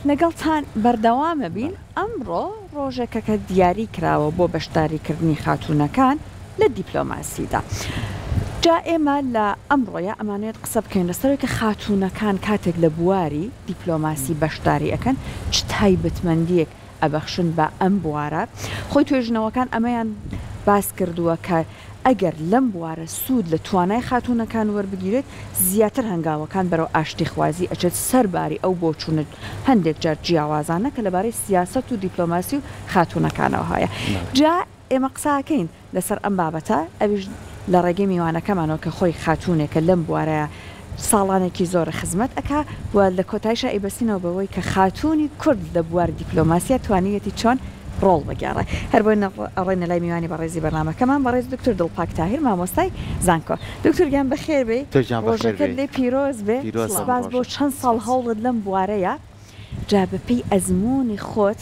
لەگەڵتان بەردەوامە بین ئەمڕۆ ڕۆژێکە کە دیاری کراوە بۆ بەشداریکردنی خاتوونەکان لە دیپلۆماسیدا. جا ئێمە لە ئەمڕۆیە ئەمانوێت قسە بکەین لەسەرەوەی کە خاتوونەکان کاتێک لە بواری دیپلۆماسی بەشداری ئەەکەن چ تایبەتمەندیەک ئەبەخشن بە ئەم بوارە. خۆی توێژنەوەکان ئەمەیان باس کردووە کە ئەگەر لەم بوارە سوود لە توانای خاتوونەکان وەربگیرێت زیاتر هەنگاوەکان بەرەو ئاشتی خوازی ئەچێت سەرباری ئەو بۆ چوونت هەندێک جار جیاوازانە کە لەبارەی سیاست و دیپلۆماسی و خاتوونەکانەوە هەیە. جا ئێمە قساکەین لەسەر ئەم بابەتە ئەویش لە ڕێگەی میوانەکەمانەوە کە خۆی خاتوونێکە لەم بوارەیە ساڵانێکی زۆر خزمەت ئەکا و لە کۆتایشە ئەیبەستینەوە بەوەی کە خاتوونی کورد لە بوار دیپلۆماسیە توانیەتی چۆن ڕۆڵ بگەڕێ. هەر بۆ ئەڕێنە لای میوانی بەڕێزی بەرنامەکەمان بەڕێز دکتۆر دڵپاک تاهیر مامۆستای زانکۆ. دکتۆر گیان بەخێر بێ، ڕۆژەکەت لێ پیرۆز بێ، سپاس بۆ چەند ساڵ هەوڵت لەم بوارەیە. جا بەپێی ئەزمموی خۆت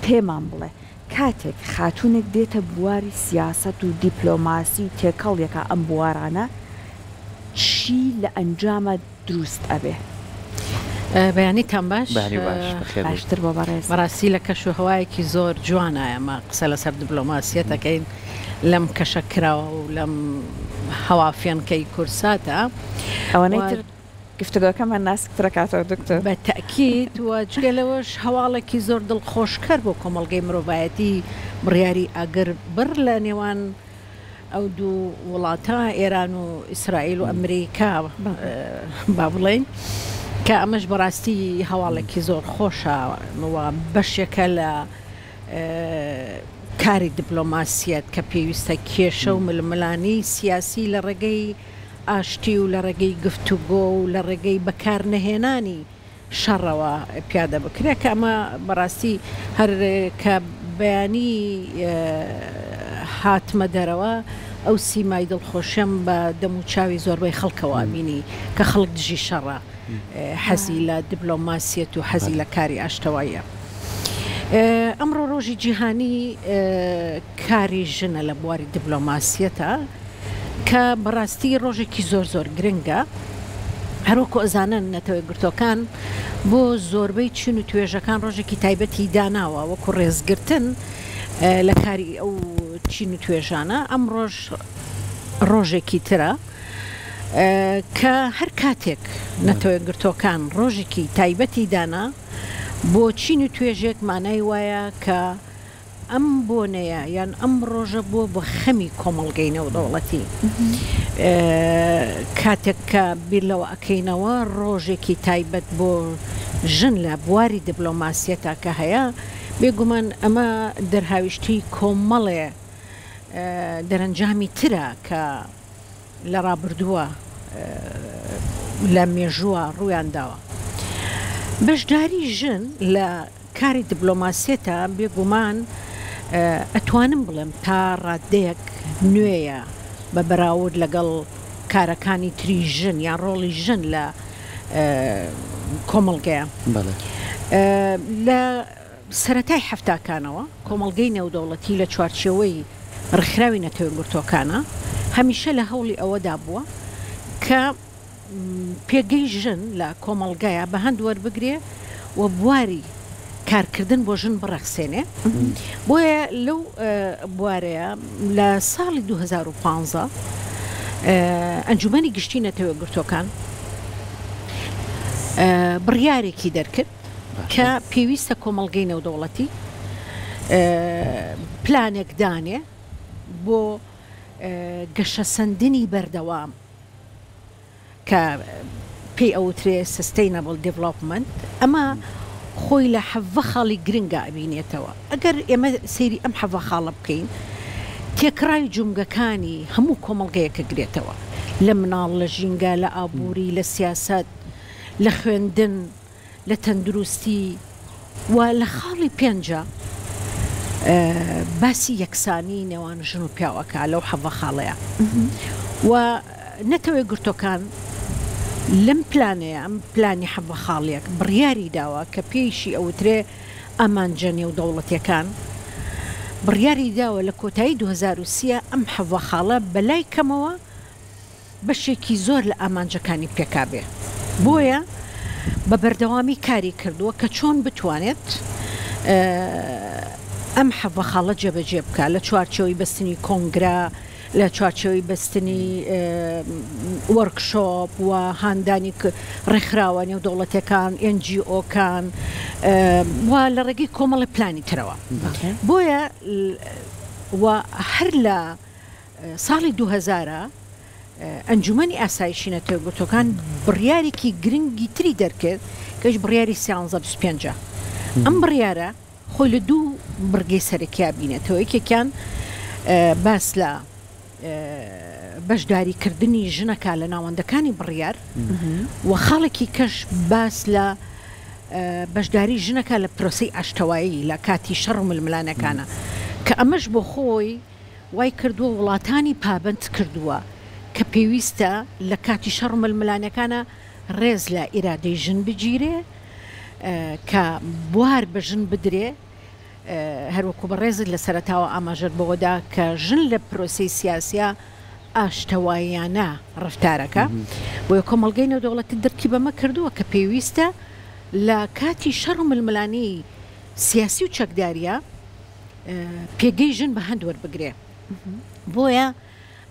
پێمان بڵێ کاتێک خاتوونێک دێتە بواری سیاست و دیپلۆماسی و تێکەڵیەکە ئەم بوارانە چی لە ئەنجامە دروست ئەبێ؟ بەیانیتان باش باشتر بۆ بەڕێز. بەڕاستی لە کەش و هەوایەکی زۆر جوانە ئەمە قسە لەسەر دیپلۆماسیە دەکەین لەم کەشە کراوە و لەم هەوافێنکەی کورساتە ئەوەنەی تر گفتگۆکەمان ناسکترەکاتەوە دکتۆر. بە تەکید و جگە لەوەش هەواڵێکی زۆر دڵخۆشکەر بۆ کۆمەڵگەی مرۆڤایەتی بڕیاری ئەگەر بڕ لە نێوان ئەو دوو وڵاتە ئێران و ئیسرائیل و ئەمریکا با بڵێن کە ئەمەش بەڕاستی هەواڵێکی زۆر خۆشە بەشێکە لە کاری دیپلۆماسیەت کە پێویستە کێشە و ململانی سیاسی لە ڕێگەی ئاشتی و لە ڕێگەی گفتوگۆ و لە ڕێگەی بەکارنەهێنانی شەڕەوە پیادە بکرێت کە ئەمە بەڕاستی هەر کە بەیانی هاتمە دەرەوە ئەو سیمای دڵخۆشیەم بە دەموچاوی زۆربەی خەڵکەوە بینی کە خەڵک دژی شەڕە حەزی لە دیپلۆماسیەت و حەزی لە کاری ئاشتەواییە. ئەمڕۆ ڕۆژی جیهانی کاری ژنە لە بواری دیپلۆماسیەتە کە بەڕاستی ڕۆژێکی زۆر زۆر گرنگە. هەروەکو ئەزانن نەتەوەی گرتوەکان بۆ زۆربەی چین و توێژەکان ڕۆژێکی تایبەتی داناوە وەکو ڕێزگرتن لە کاری ئەو چین و توێژانە. ئەم ڕۆژێکی ترە کە هەر کاتێک نەتەوەی گرتوەکان ڕۆژێکی تایبەتی دانا بۆ چین و توێژێک مانای وایە کە ئەم بۆنەیە یان ئەم ڕۆژە بۆ بە خەمی کۆمەڵگەی نێودەوڵەتی کاتێک کە بیرلەوە ئەکەینەوە ڕۆژێکی تایبەت بۆ ژن لە بواری دیپلۆماسیەتە کە هەیە بێگومان ئەمە دەرهاویشتی کۆمەڵێ دەرەنجامی ترە کە لە ڕابردووە لە مێژووە ڕوویان داوە. بەشداری ژن لە کاری دیپلۆماسیەتە بێگومان ئەتوانم بڵێم تا ڕادەیەک نوێیە بە بەراورد لەگەڵ کارەکانی تری ژن یان ڕۆڵی ژن لە کۆمەڵگەیە. لە سەرەتای هەفتاکانەوە کۆمەڵگەی نێودەوڵەتی لە چوارچێوەی ڕخراوی نەتەوەی گرتوەکانە هەمیشە لە هەوڵی ئەوەدا بووە کە پێگەی ژن لە کۆمەڵگایە بە هەند وەربگرێ و بواری کارکردن بۆ ژن بڕەخسێنێ. بۆیە لەو بوارەیە لە ساڵی 2015 ئەنجومەنی گشتی نەتەوەی گرتوەکان بڕیارێکی دەرکرد کە پێویستە کۆمەڵگەی نێودەوڵەتی پلانێک دانێ بۆ گەشەسەندنی بەردەوام کە پێی ئەوترێ سستینەبل دیڤلۆپمنت. ئەمە خۆی لە حەڤە خاڵی گرنگە ئەبینێتەوە. ئەگەر ئێمە سەیری ئەم حەڤە خاڵە بکەین تێکڕای جومگەکانی هەموو کۆمەڵگەیەکە گرێتەوە لە مناڵ لە ژینگە لە ئابووری لە سیاست لە خوێندن لە تەندروستی و لە خاڵی پێنجە باسی یەکسانی نێوان ژن و پیاوەکە لەو حەڤە خاڵەیە و نەتەوەی گرتوەکان لەم پلانەیە ئەم پلانی حەڤە خاڵیەک بڕیاری داوە کە پێیشی ئەوترێ ئامانجە نێودەوڵەتیەکان بڕیاری داوە لە کۆتایی 2030 ئەم حەڤە خاڵە بەلای کەمەوە بەشێکی زۆر لە ئامانجەکانی پێکابێ. بۆیە بە بەردەوامی کاری کردووە کە چۆن بتوانێت ئەم حەڤە خاڵە جێبەجێ بکە لە چوارچەوەی بەستنی کۆنگرا لە چوارچەوەی بەستنی وەرکشۆپ و هاندانی ڕێکخراوە نێودەوڵەتیەکان NGO-کان و لە ڕێگەی کۆمەڵی پلانی ترەوە بۆیە هەر لە ساڵی 2000 ئەنجومەنی ئاسایشی نەتەوەیەکگرتوەکان بڕیارێکی گرنگی تری دەرکرد کەش بڕیاری 1325 ئەم بڕیارە خۆی لە دوو بڕگەی سەرەکیا بینێتەوە یەکێکیان باس لە بەشداریکردنی ژنەکە لە ناوەندەکانی بڕیار و خاڵێکی کەش باس لە بەشداری ژنەکە لە پرۆسی ئاشتەوایی لە کاتی شەڕ و ململانەکانە کە ئەمەش بۆ خۆی وای کردووە وڵاتانی پابند کردووە کە پێویستە لە کاتی شەڕ و ململانەکانە ڕێز لە ئیرادەی ژن بگیرێ کە بوار بە ژن بدرێ هەروەکو بە ڕێزت لە سەرەتاوە ئاماژەت بەوەدا کە ژن لە پرۆسی سیاسیە ئاشتەواییانە ڕفتارەکە بۆ کۆمەڵگەی نێودەوڵەتی دەرکی بەمە کردووە کە پێویستە لە کاتی شەڕ و ململانی سیاسی و چەکداریە پێگەی ژن بە هەند وەربگرێ بۆیە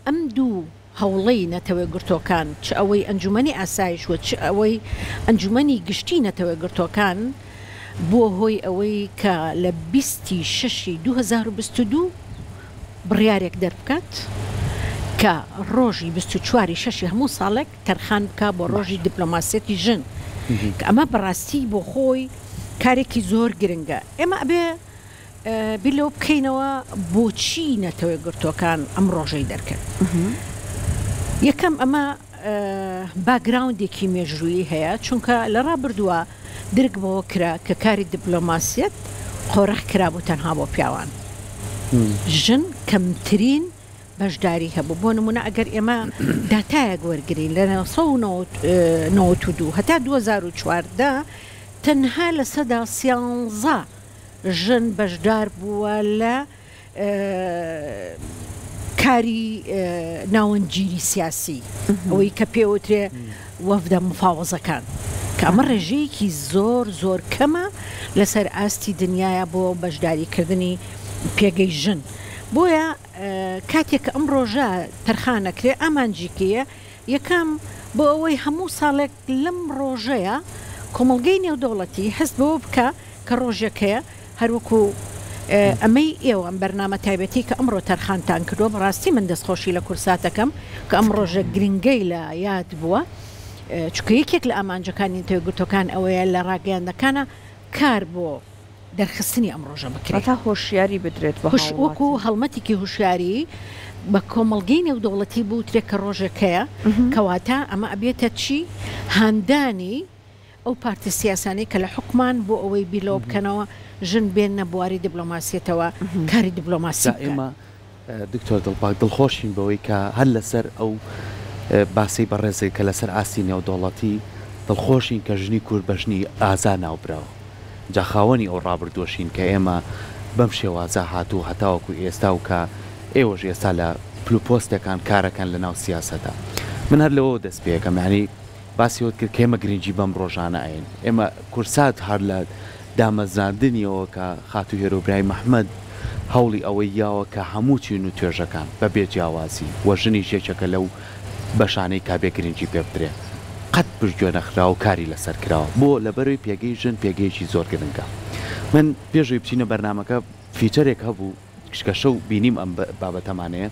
ئەم دوو هەوڵەی نەتەوەیەکگرتوەکان چ ئەوەی ئەنجومەنی ئاسایش و چ ئەوەی ئەنجومەنی گشتی نەتەوەیەکگرتوەکان بۆ هۆی ئەوەی کە لە 26/2022 بڕیارێک دەربکات کە ڕۆژی 24/6 هەموو ساڵێک تەرخان بکە بۆ ڕۆژی دیپلۆماسیەتی ژن کە ئەمە بەڕاستی بۆ خۆی کارێکی زۆر گرنگە ئێمە ئەبێ بیلەوە بکەینەوە بۆچی نەتەوەیەکگرتوەکان ئەم ڕۆژەی دەرکرد یەکەم ئەمە باگراوندێکی مێژوویی هەیە چونکە لە ڕابردووە درک بەوە کرا کە کاری دیپلۆماسیەت قۆڕەح کرابوو تەنها بۆ پیاوان ژن کەمترین بەشداری هەبوو بۆ نمونە ئەگەر ئێمە داتایەک وەرگرین لە 1992 هەتا 2014 تەنها لە سەدا 13 ژن بەشدار بووە لە کاری ناوەندگیری سیاسی ئەوەی کە پێوترێ وەفدە مفاوەزەکان کە ئەمە ڕێژەیەکی زۆر زۆر کەمە لەسەر ئاستی دنیاە بۆ بەشداریکردنی پێگەی ژن بۆیە کاتێک ئەم ڕۆژە تەرخانەکرێ ئامانجیکەیە یەکەم بۆ ئەوەی هەموو ساڵێک لەم ڕۆژەیە کۆمەڵگەی نێودەوڵەتی هەست بەوە بکە کە ڕۆژەکەیە هەروەکو ئەمەی ئێوە ئەم بەرنامە تایبەتی کە ئەمڕۆ تەرخانتان کردووە بەڕاستی من دەستخۆشی لە کورساتەکەم کە ئەم ڕۆژە گرنگەی لە یاد بووە چکە یەکێک لە ئامانجەکانی تێگوتۆکان ئەوەیە لە ڕاگەیاندەکانە کار بۆ دەرخستنی ئەم ڕۆژە بکرێت تا هۆشیاری بدرێت وەکو هەڵمەتێکی هوشیاری بە کۆمەڵگەی نێودەوڵەتی بوو ترێک کە ڕۆژەکەیە کەواتە ئەمە ئەبێتە چی هاندانی ئەو پارتی سیاسانی کە لە حکومان بۆ ئەوەی بیلەوە بکەنەوە ژن بێنە بواری دیپلۆماسیەتەوە کاری دیپلۆماسی ئێمە دکتۆر دڵباک دڵخۆشین بەوەی کە هەر لەسەر ئەو باسی بەڕێزێک کە لەسەر ئاستی نێودەوڵەتی دڵخۆشین کە ژنی کورد بە ژنی ئازا ناوبراوە جاخاوەنی ئەو ڕابردوشین کە ئێمە بەم شێوازە هاتوو هەتاوەکو ئێستا و کە ئێوەش ئێستا لە پلوپۆستەکان کارەکەن لە ناو سیاسەدا من هەر لەوە دەست پێەکەم یعنی باسیوت کرد کە ئێمە گرنگی بەم ڕۆژانە ئاین ئێمە کورسات هەر لە دامەزاندنیەوە کە خاتو هێرۆبرای مححمد هەوڵی ئەوەی یاوە کە هەموو چین و توێژەکان بەبێ جیاوازی وە ژنی ژێچەکە لەو بەشانەی کابێ گرنگی پێ بدرێ قەت پشتگوێ نەخرا و کاری لەسەر کراوە بۆ لەبەروی پێگەی ژن پێگەیەکی زۆر گرنگە من پێشوی بچینە بەرنمەکە فیچەرێک هەبوو کشکە شەو بینیم ئەم بابەتەمانەیە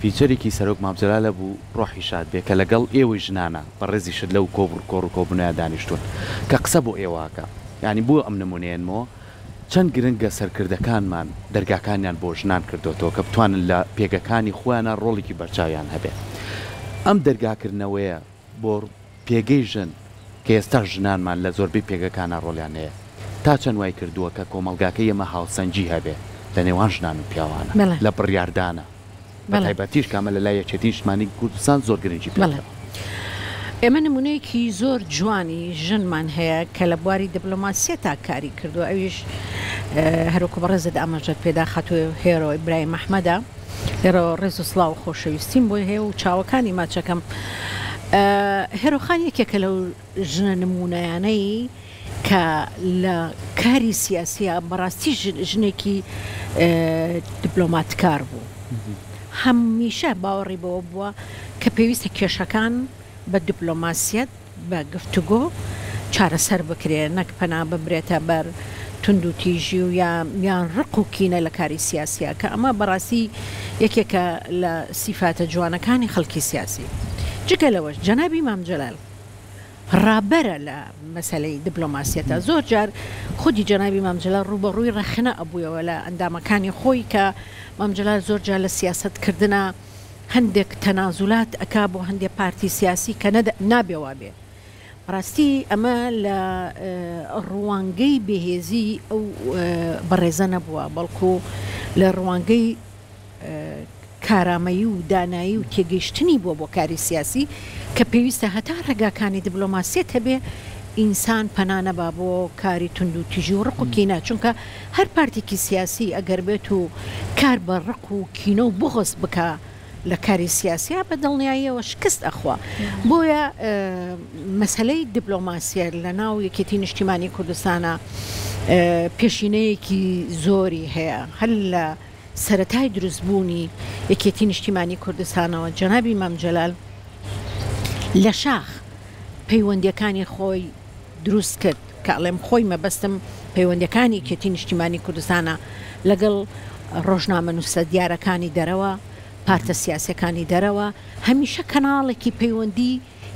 فیچەرێکی سەرۆک مامجلالە بوو ڕۆحی شاد بێ کە لەگەڵ ئێوەی ژنانە بەڕێزی شت لەو کۆبڕ کۆڕ و کۆبنەیە دانیشتون کە قسە بۆ ئێواکە یعنی بووە ئەم نمونێنمەوە چەند گرنگە سەرکردەکانمان دەرگاکانیان بۆ ژنان کردوەوە کە بتوانن لە پێگەکانی خۆیانە ڕۆڵێکی بەرچاویان هەبێت ئەم دەرگاکردنەوەیە بۆ پێگەی ژن کە ئێستا ژنانمان لە زۆربەی پێگەکانە ڕۆلیان هەیە تا چەند وای کردووە کە کۆمەلگاکە ئێمە هاوسەنجی هەبێ لە نێوان ژنان و پیاوانە لە بڕیاردانە بەتایبەتیش کامە لە لای یەکێتی نیشتمانی کوردستان زۆر گرنگی پێڵێ ئێمە نمونەیەکی زۆر جوانی ژنمان هەیە کە لە بواری دیپلۆماسیەتا کاری کردو ئەویش هەروکو بەڕێزت ئاماژەت پێدا خاتوێ هێرۆ ئیبراهیم مححمەدە لێرە ڕێز و سڵاو خۆشەویستیم بۆی هەیە و چاوەکانی ماچەکەم هێرۆخان یەکێکە لەو ژنە نمونەیانەی کە لە کاری سیاسیە بەڕاستی ژنێکی دیپلۆماتکار بوو هەمیشە باوەڕی بەوە بووە کە پێویستە کێشەکان بە دیپلۆماسیەت بە گفتوگۆ چارەسەر بکرێ نەک پەنا ببرێتە بەر تند و تیژی و یان ڕق و کینە لە کاری سیاسیە کە ئەمە بەڕاستی یەکێکە لە سیفاتە جوانەکانی خەڵکی سیاسی جگە لەوەش جەنابی مام جەلال ڕابەرە لە مەسەلەی دیپلۆماسیەتە زۆر جار خودی جەنابی مام جەلال ڕوبەڕووی ڕەخنە ئەبوویەوە لە ئەندامەکانی خۆی کە مام جەلال زۆر جار لە سیاستکردنە هەندێک تەنازولات ئەکا بۆ هەندێک پارتی سیاسی کە نابێوا بێ ڕاستی ئەمە لە ڕوانگەی بەهێزی ئەو بەڕێزە نەبووە بەڵکو لە ڕوانگەی کارامەیی و دانایی و تێگەیشتنی بۆ کاری سیاسی کە پێویستە هەتا ڕێگاکانی دیپلۆماسیەت هەبێ ئینسان پەنانەبا بۆ کاری تند و تیژی و ڕق و کینە چونکە هەر پارتێکی سیاسی ئەگەر بێت و کار بە ڕق و کینە و بغۆز بکە لە کاری سیاسیا بە دڵنیاییەوە شکست ئەخوا بۆیە مەسلەی دیپلۆماسیە لە ناو یەکێتی نیشتیمانی کوردستانە پێشینەیەکی زۆری هەیە هەر لە سەرەتای دروستبوونی یەکێتی نیشتیمانی کوردستانەوە جەنابی مام جەلال لە شاخ پەیوەندیەکانی خۆی دروست کرد کە ئەڵێم خۆی مەبەستم پەیوەندیەکانی یەکێتی نیشتیمانی کوردستانە لەگەڵ ڕۆژنامە نووسە دیارەکانی دەرەوە پارتە سیاسەکانی دەرەوە هەمیشە کەناڵێکی پەیوەندی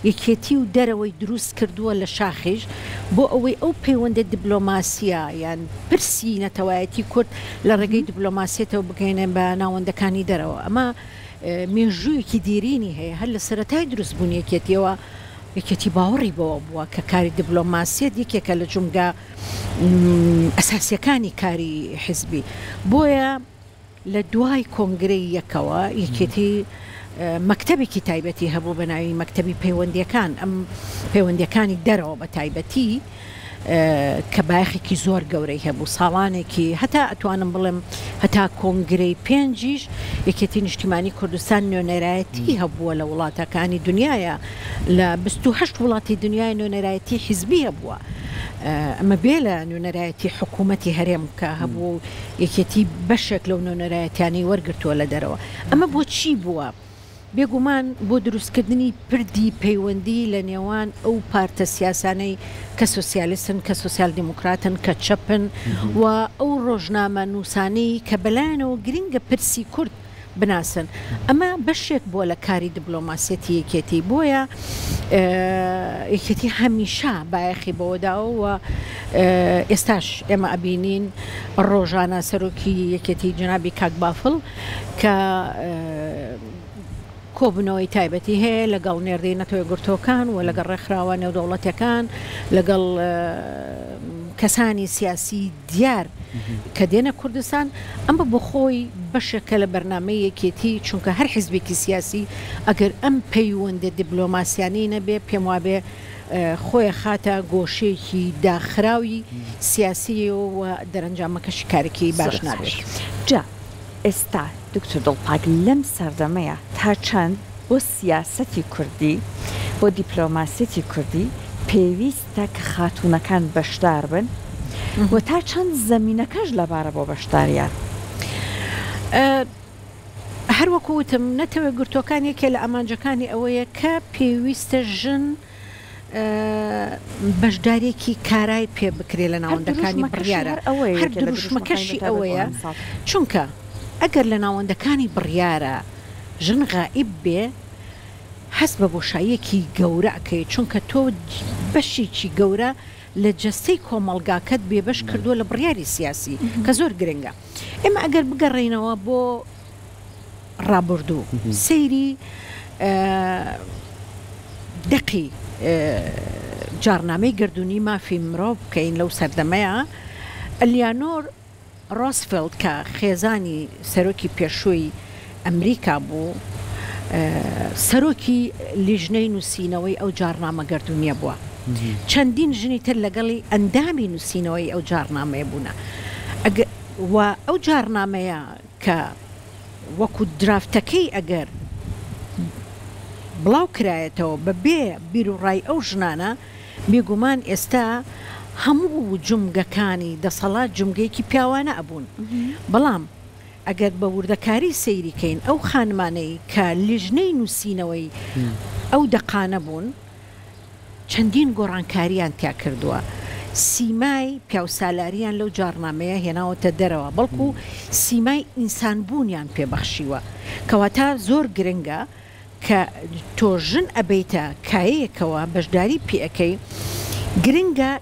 یەکێتی و دەرەوەی دروست کردووە لە شاخیش بۆ ئەوەی ئەو پەیوەندە دیپلۆماسیە یان پرسی نەتەوایەتی کورد لە ڕێگەی دیپلۆماسیەتەوە بگەینێن بە ناوەندەکانی دەرەوە ئەمە مێژوویەکی دیرینی هەیە هەر لە سەرەتای دروستبوونی یەکێتیەوە یەکێتی باوەڕی بەوە بووە کە کاری دیپلۆماسیەت یەکێکە لە جومگە ئەساسیەکانی کاری حیزبی بۆیە لە دوای کۆنگرەی یەکەوە یەکێتی مەکتەبێکی تایبەتی هەبوو بە ناوی مەکتەبی پەیوەندیەکان ئەم پەیوەندیەکانی دەرەوە بە تایبەتی کە باەخێکی زۆر گەورەی هەبوو ساڵانێکی هەتا ئەتوانم بڵێم هەتا کۆنگرەی پێنجیش یەکێتی نیشتیمانی کوردستان نوێنەرایەتی هەبووە لە وڵاتەکانی دنیاە لە 28 وڵاتی دنیای نوێنەرایەتی حیزبی هەبووە ئەمە بێ لە نوێنەرایەتی حکوومەتی هەرێم کە هەبوو یەکێتی بەشێک لەو نوێنەرایەتیانی وەرگرتووە لە دەرەوە ئەمە بۆ چی بووە؟ بێگومان بۆ دروستکردنی پردی پەیوەندی لە نێوان ئەو پارتە سیاسانەی کە سۆسیالیستن کە سۆسیال دیموکراتن کە چەپن و ئەو ڕۆژنامە نووسانەی کە بەلایەنەوە گرنگە پرسی کورد بناسن ئەمە بەشێک بۆ لە کاری دیپلۆماسیەتی یەکێتی بۆیە یەکێتی هەمیشە بایەخی بەوەداوە ئێستاش ئێمە ئەبینین ڕۆژانە سەرۆکی یەکێتی جنابی کاک بافڵ کە کۆبنەوەی تایبەتی هەیە لەگەڵ نێردەی نەتەوەی گرتۆکان و لەگەڵ ڕێکخراوە نێودەوڵەتەکان لەگەڵ کەسانی سیاسی دیار کە دێنە کوردستان ئەمە بۆ خۆی بەشێکە لە بەرنامەی یەکێتی چونکە هەر حیزبێکی سیاسی ئەگەر ئەم پەیوەندە دیپلۆماسیانی نەبێ پێم وابێ خۆی خاتە گۆشەیەکی داخراوی سیاسی و دەرەنجامەکەشی کارێکی باش نابێت جا ئێستا دکتۆر دڵپاک لەم سەردەمەیە تا چەند بۆ سیاسەتی کوردی بۆ دیپلۆماسیەتی کوردی پێویستە کە خاتوونەکان بەشدار بن و تا چەند زەمینەکەش لەبارە بۆ بەشداریان هەروەکوتم نەتەوە گرتۆکانێکێ لە ئامانجەکانی ئەوەیە کە پێویستە ژن بەشدارێکی کارای پێ بکرێ لە ناوەندەکانی بڕیارە هەر دروشمەکەشی ئەوەیە چونکە ئەگەر لە ناوەندەکانی بڕیارە ژن غائب بێ هەست بە بۆشاییەکی گەورە ئەکەی چونکە تۆ بەشێکی گەورە لە جەستەی کۆمەڵگاکەت بێبەش کردووە لە بڕیاری سیاسی کە زۆر گرنگە ئێمە ئەگەر بگەڕێنەوە بۆ ڕابردوو سەیری دقی جارنامەی گردردونی مافی مرۆڤ بکەین لەو سەردەمەیە ئەلیانۆر ڕۆسفلد کە خێزانی سەرۆکی پێشووی ئەمریکا بوو سەرۆکی لیژنەی نووسینەوەی ئەو جارنامە گردردونیە بووە چەندین ژنی تر لەگەڵی ئەندامی نووسینەوەی ئەو جارنامەیە بوونە و ئەو جارنامەیە کە وەکو درافتەکەی ئەگەر بڵاو کرایەتەوە بەبێ بیر و ڕای ئەو ژنانە بێگومان ئێستا هەموو جومگەکانی دەسەڵات جومگەیەکی پیاوانە ئەبوون بەڵام ئەگەر بە وردەکاری سەیریکەین ئەو خانمانەی کە لیژنەی نووسینەوەی ئەو دەقانە بوون چەندین گۆڕانکاریان تیا کردووە سیمای پیاوسالاریان لەو جارنامەیە هێناوەتە دەرەوە بەڵکو سیمای ئینسانبوونیان پێبەخشیوە کەواتە زۆر گرنگە کە تۆ ژن ئەبیتە کایەیەکەوە بەشداری پێەکەی گرنگە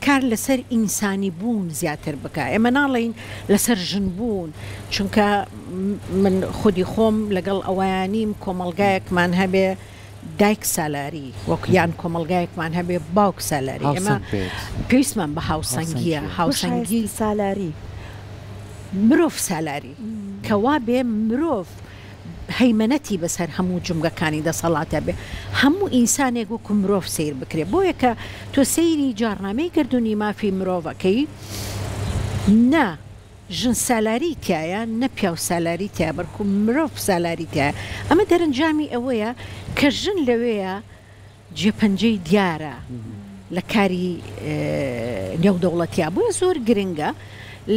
کار لەسەر ئینسانی بوون زیاتر بکە ئێمە ناڵین لەسەر ژن بوون چونکە من خودی خۆم لەگەڵ ئەوانیم کۆمەلگایەکمان هەبێ دایک سالاری وەکیان کۆمەلگایەکمان هەبێ باوک سالاری ئێمە پێویستمان بە هاوسەنگیە هاوسەنگی سالاری مرۆڤ سالاری کەوا بێ مرۆڤ هەیمەنەتی بەسەر هەموو جومگەکانی دەسەڵاتە بێ هەموو ئینسانێک وەکو مرۆڤ سیر بکرێ بۆیە کە تۆ سەیری جارنامەی گردردونی مافی مرۆڤەکەی نە ژن سالاری تایە نە پیاو سالاری تایە بەرکو مرۆڤ سالاری تایە ئەمە دەرەنجامی ئەوەیە کە ژن لەوەیە جێپەنجەی دیارە لە کاری نێودەوڵەتیە بۆیە زۆر گرنگە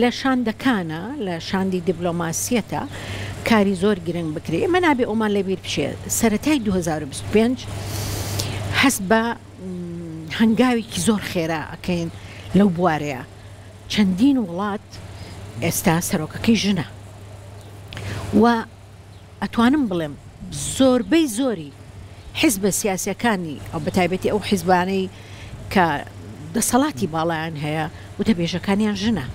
لە شاندەکانە لە شاندی دیبلۆماسیەتە کاری زۆر گرنگ بکرێ ئمە نابێ ئەومان لەبیر بچێ سەرەتای 2025 هەست بە هەنگاوێکی زۆر خێرا ئەکەین لەو بوارەیە چەندین وڵات ئێستا سەرۆکەکەی ژنە و ئەتوانم بڵێم زۆربەی زۆری حیزبە سیاسیەکانی ئەو بەتایبەتی ئەو حیزبانەی کە دەسەڵاتی باڵیان هەیە وتە بێژەکانیان ژنە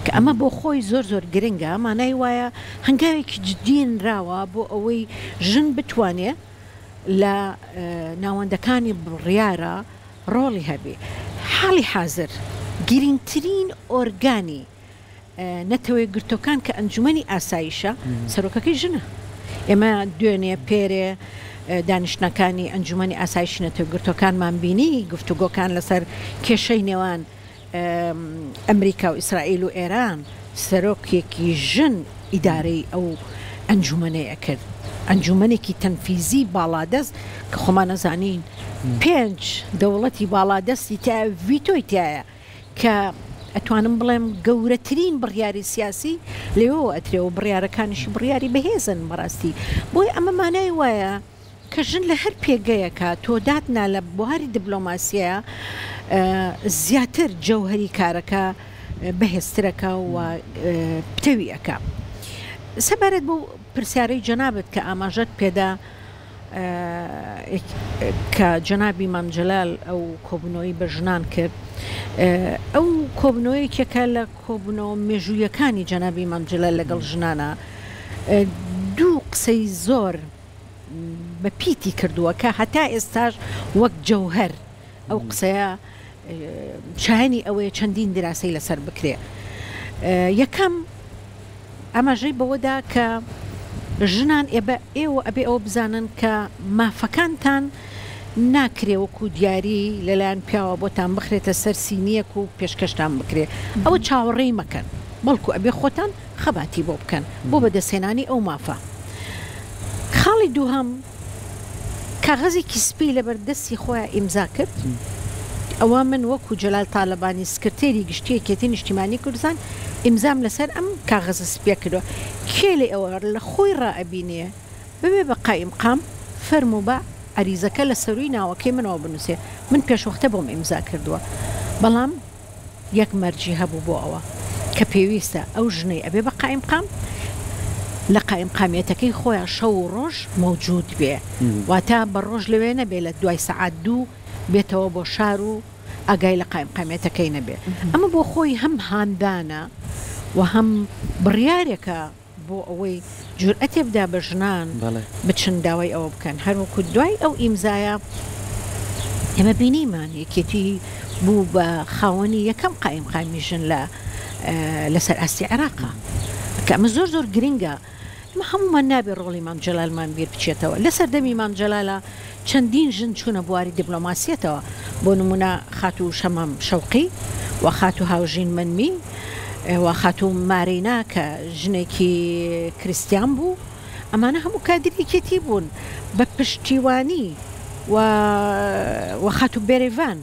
کە ئەمە بۆ خۆی زۆر زۆر گرنگە مانای وایە هەنگاوێکی جدین راوە بۆ ئەوەی ژن بتوانێ لە ناوەندەکانی بڕیارە ڕۆڵی هەبێ حاڵی حازر گرنگترین ئۆرگانی نەتەوەی گرتوەکان کە ئەنجومەنی ئاسایشە سەرۆکەکەی ژنە ئێمە دوێنێ پێرێ دانیشتەکانی ئەنجومەنی ئاسایشی نەتەوەی گرتوەکانمان بینی گفتوگۆکان لەسەر کێشەی نێوان ئەمریکا و ئیسرائیل و ئێران سەرۆکێکی ژن ئیدارەی ئەو ئەنجومەنەیە کرد ئەنجومەنێکی تەنفیزی باڵادەست کە خۆمان نەزانین 5 دەوڵەتی باڵادەستی تا ڤیتۆی تایە کە ئەتوانم بڵێم گەورەترین بڕیاری سیاسی لێەوە ئەترێەوە بڕیارەکانیشی بڕیاری بەهێزن بەڕاستی بۆی ئەمە مانای وایە کە ژن لە هەر پێگەیەکە تۆ دادنا لە بواری دیبلۆماسیە زیاتر جەوهری کارەکە بەهێزترەکە و پتەویەکە سەبارەت بۆ پرسیارەی جەنابەت کە ئاماژەت پێدا کە جەنابی مامجەلال ئەو کۆبنەوەی بە ژنان کرد ئەو کۆبنەوەیەکێکە لە کۆبنەوە مێژوویەکانی جەنابی مامجەلال لەگەڵ ژنانە دوو قسەی زۆر بە پیتی کردووە کە هەتا ئێستاش وەک جەوهەر ئەو قسەیە چایانی ئەوەیە چەندین دراسی لەسەر بکرێ یەکەم ئەماژەی بەوەدا کە ژنان ئێوە ئەبێ ئەوە بزانن کە مافەکانتان ناکرێ وەکو دیاری لەلایەن پیاوە بۆتان بخرێتە سەر سینیەک و پێشکەشتان بکرێ ئەوە چاوەڕێی مەکەن بەڵکو ئەبێ خۆتان خەباتی بۆ بکەن بۆ بەدەستێنانی ئەو مافە خاڵی دووهەم کاغەزێکی سپی لەبەردەستی خۆیان ئیمزا کرد ئەوە من وەکو جەلال تالەبانی سکرتێری گشتی یەکێتی نیشتیمانی کوردستان ئیمزام لەسەر ئەم کاغەزە سپیە کردووە کێ لێ ئەوە لە خۆی ڕائەبینێ ببێ بە قائیم قام فەرموو بە عریزەکە لە سەروی ناوەکەی منەوە بنووسێ من پێشوەختە بۆم ئیمزا کردووە بەڵام یەک مەرجی هەبوو بۆ ئەوە کە پێویستە ئەو ژنەی ئەبێ بە قائیم قام لە قائیم قامیەتەکەی خۆیان شەو و ڕۆژ مەوجود بێ واتە بە ڕۆژ لەوێ نەبێ لە دوای سەعات 2 بێتەوە بۆ شار و ئاگای لە قائیم قامیەتەکەی نەبێ ئەمە بۆ خۆی هەم هاندانە و هەم بڕیارێکە بۆ ئەوەی جورئەتێ بدا بە ژنان بچن داوای ئەوە بکەن هەروەکو دوای ئەو ئیمزایە ئێمە بینیمان یەکێتی بوو بە خاوەنی یەکەم قائیم قامی ژن لەسەر ئاستی عێراقا کە ئەمە زۆر زۆر گرنگە ئمە هەمومان نابێ ڕۆڵی مام جەلالمان بیر بچێتەوە لەسەر دەمی مام جەلالە چەندین ژن چوونە بواری دیبلۆماسیەتەوە بۆ نمونە خاتوو شەمام شەوقی و خاتوو هاوژین منمی و خاتوو مارێنا کە ژنێکی کریستیان بوو ئەمانە هەموو کادریکێتی بوون بە پشتیوانی و خاتو بێرێڤان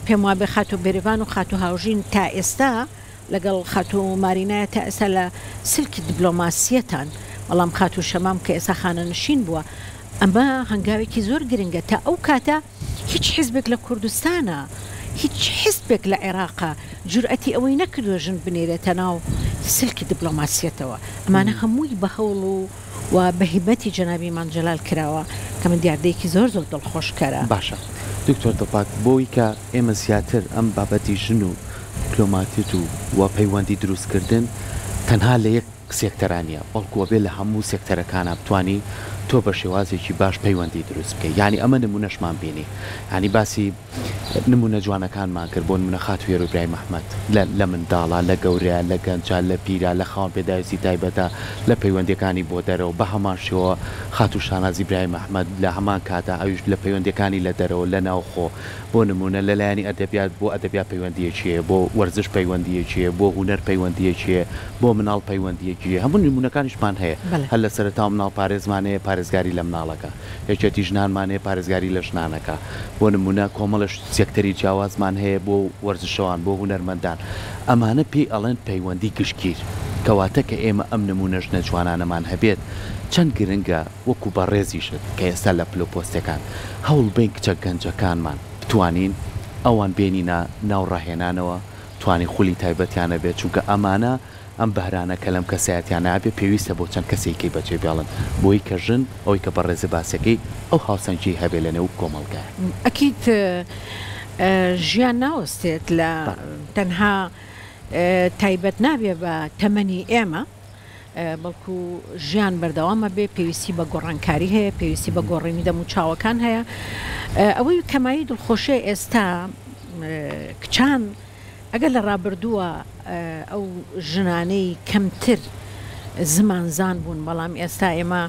پێم وابێ خاتو بێرێڤان و خاتو هاوژین تا ئێستا لەگەڵ خاتو مارینایە تا ئێستا لە سلکی دیبلۆماسیەتان بەڵام خاتو شەمام کە ئێستا خانەنشین بووە ئەمە هەنگاوێکی زۆر گرنگە تا ئەو کاتە هیچ حیزبێک لە کوردستانە هیچ حیزبێک لە عێراقا جورئەتی ئەوەی نەکردووە ژن بنێرێتە ناو سلکی دیبلۆماسیەتەوە ئەمانە هەمووی بە هەوڵ و بە هیبەتی جەنابی مانجەلال کراوە کە من دیاردەیەکی زۆر زۆر دڵخۆشکەرە. باشە دکتۆر دڵپاک بۆی کە ئێمە زیاتر ئەم بابەتی ژن و دیپلۆماتیت و پەیوەندی دروستکردن تەنها لە یەک سێکتەرانە بەڵکووە بێ لە هەموو سێکتەرەکانە بتوانی تۆ بە شێوازێکی باش پەیوەندی دروست بکەی یعنی ئەمە نمونەشمان بینی ینی باسی نمونە جوانەکانمان کرد بۆ نمونە خاتوێر و برای مەحمەد لە منداڵە لە گەورەیە لە گەنجە لە پیرە لە خاوەن پێداویستی تایبەتە لە پەیوەندەکانی بۆ دەرەوە بە هەمان شێوە خاتو شانازی برای مەحمەد لە هەمان کاتە ئەویش لە پەیوەندەکانی لە دەرەوە لە ناوخۆ بۆ نمونە لەلایەنی ئەدەبیات بۆ ئەدەبیات پەیوەندیەکیە بۆ وەرزش پەیوەندیەکیە بۆ هونەر پەیوەندیەکیە بۆ مناڵ پەیوەندیەکیە هەموو نمونونەکانیشمان هەیە هەر لە سەرەتا مناڵ پارێزمانەیە پارێزگاری لە مناڵەکە یەکێتی ژنانمانەیە پارێزگاری لە ژنانەکە بۆ نمونە کۆمەڵش سێکتەری جیاوازمان هەیە بۆ وەرزشەوان بۆ هونەرمەندان ئەمانە پێی ئەڵێن پەیوەندی گشتگیر کەواتە کە ئێمە ئەم نمونەش نەجوانانەمان هەبێت چەند گرنگە وەکو بە ڕێزیشت کە ئێستا لە پلۆپۆستەکان هەوڵ بین کچە گەنجەکانمان بتوانین ئەوان بێنینە ناو ڕاهێنانەوە توانی خولی تایبەتیانە بێت چونکە ئەمانە ئەم بەهرانە کە لەم کەسایەتیانە بێ پێویستە بۆ چەند کەسێکی بەجێ بێڵن بۆی کە ژن ئەوی کە بە ڕێزە باسەکەی ئەو هاوسەنگی هەبێ لە نێو کۆمەڵگایە ئەکید ژیان ناوەستێت لە تەنها تایبەت نابێ بە تەمەنی ئێمە بەڵکو ژیان بەردەوامە بێ پێویستی بە گۆڕانکاری هەیە پێویستی بە گۆڕینی دەموچاوەکان هەیە ئەوەی کەمایی دڵخۆشیە ئێستا کچان ئەگەر لە ڕابردووە ئەو ژنانەی کەمتر زمانزان بوون بەڵام ئێستا ئێمە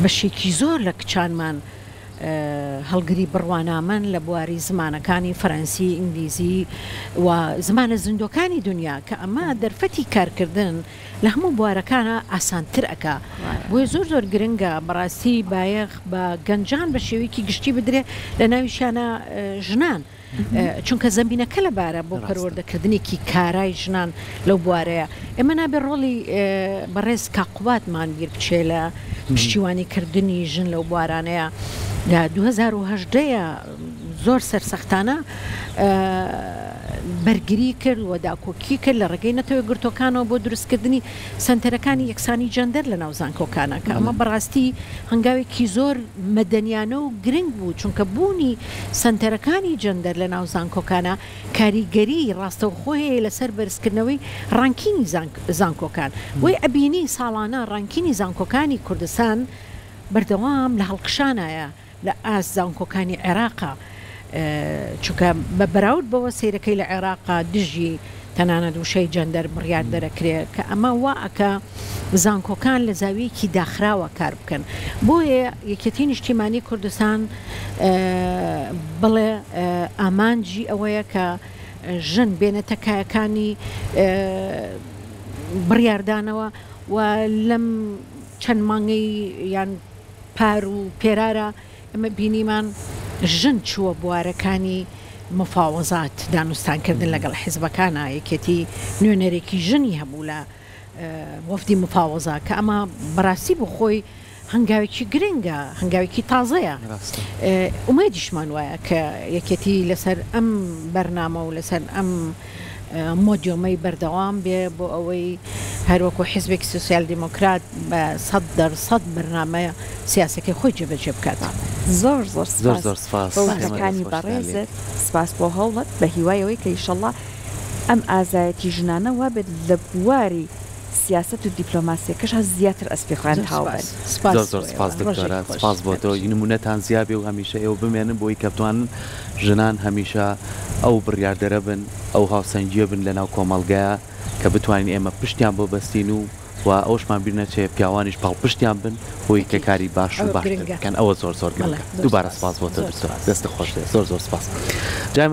بەشێکی زۆر لە کچانمان هەڵگری بڕوانامەن لە بواری زمانەکانی فەرەنسی ئینگلیزی و زمانە زیندۆکانی دنیا کە ئەمە دەرفەتی کارکردن لە هەموو بوارەکانە ئاسانتر ئەکا بۆیە زۆر زۆر گرنگە بەڕاستی بایەخ بە گەنجان بە شێوەیەکی گشتی بدرێ لە ناویشانە ژنان چونکە زەمینەکە لەبارە بۆ پەروەردەکردنێکی کارای ژنان لەو بوارەیە ئێمە نابێ ڕۆڵی بەڕێز کاقوباتمان بیر بچێ لە پشتیوانیکردنی ژن لەو بوارانەیە لە 2010 زۆر سەرسەختانە بەرگری کرد و داکۆکی کرد لە ڕێگەی نەتەوەی گرتوەکانەوە بۆ دروستکردنی سنتەرەکانی یەکسانی جەندەر لە ناو زانکۆکانە کە ئەمە بەڕاستی هەنگاوێکی زۆر مەدەنیانە و گرنگ بوو چونکە بوونی سنتەرەکانی جەندەر لە ناو زانکۆکانە کاریگەری ڕاستەوخۆی لەسەر بەرزکردنەوەی ڕانکینی زانکۆکان وی ئەبینی ساڵانە ڕانکینی زانکۆکانی کوردستان بەردەوام لە هەڵقشانایە لە ئاس زانکۆکانی عێراقا چونکە بە بەراورد بەوە سیرەکەی لە عێراقا دژی تەنانەت وشەی جەندەر بڕیار دەرەکرێت کە ئەمە واکە زانکۆکان لە زاویەکی داخراوە کار بکەن بۆیە یەکێتی نیشتیمانی کوردستان بڵێ ئامانجی ئەوەیە کە ژن بێنێتە کایەکانی بڕیاردانەوە و لەم چەند مانگەی یان پار و پێرارە ئەمە بینیمان ژن چووە بوارەکانی مفاوەزات دانوستانکردن لەگەڵ حیزبەکانە یەکێتی نوێنەرێکی ژنی هەبوو لە وەفدی مفاوەزا کە ئەمە بەڕاستی بۆ خۆی هەنگاوێکی گرنگە هەنگاوێکی تازەیە ئومێدیشمان وایە کە یەکێتی لەسەر ئەم بەرنامە و لەسەر ئەم مۆدیۆمەی بەردەوام بێ بۆ ئەوەی هەروەکو حیزبێکی سوسیال دیموکرات بە 100% بەرنامە سیاسەکەی خۆی جێبەجێ بکات زۆر سپاس بەڵەکانی بەڕێزت سپاس بۆ هەوڵت بە هیوایەوەی کە ئیشەڵڵا ئەم ئازایەتی ژنانە وا بێت لە بواری سیاست و دیپلۆماسیەکەش هەست زیاتر ئەسپێخوان هاوبەر زۆر سپاس دکتۆرە سپاس بۆ تۆ نمونەتان زیابێ و هەمیشە ئێوە بمێنن بۆی کە بتوانن ژنان هەمیشە ئەو بڕیاردەرە بن ئەو هاوسەنگیە بن لە ناو کۆمەڵگایە کە بتوانین ئێمە پشتیان بۆ بەستین و ئەوشمان بیر نەچێ پیاوانیش پاڵ پشتیان بن بۆی کە کاری باش و باشکەن ئەوە زۆر گرنگە دووبارە سپاس بۆ تۆ دەستە خۆش زۆر سپاس.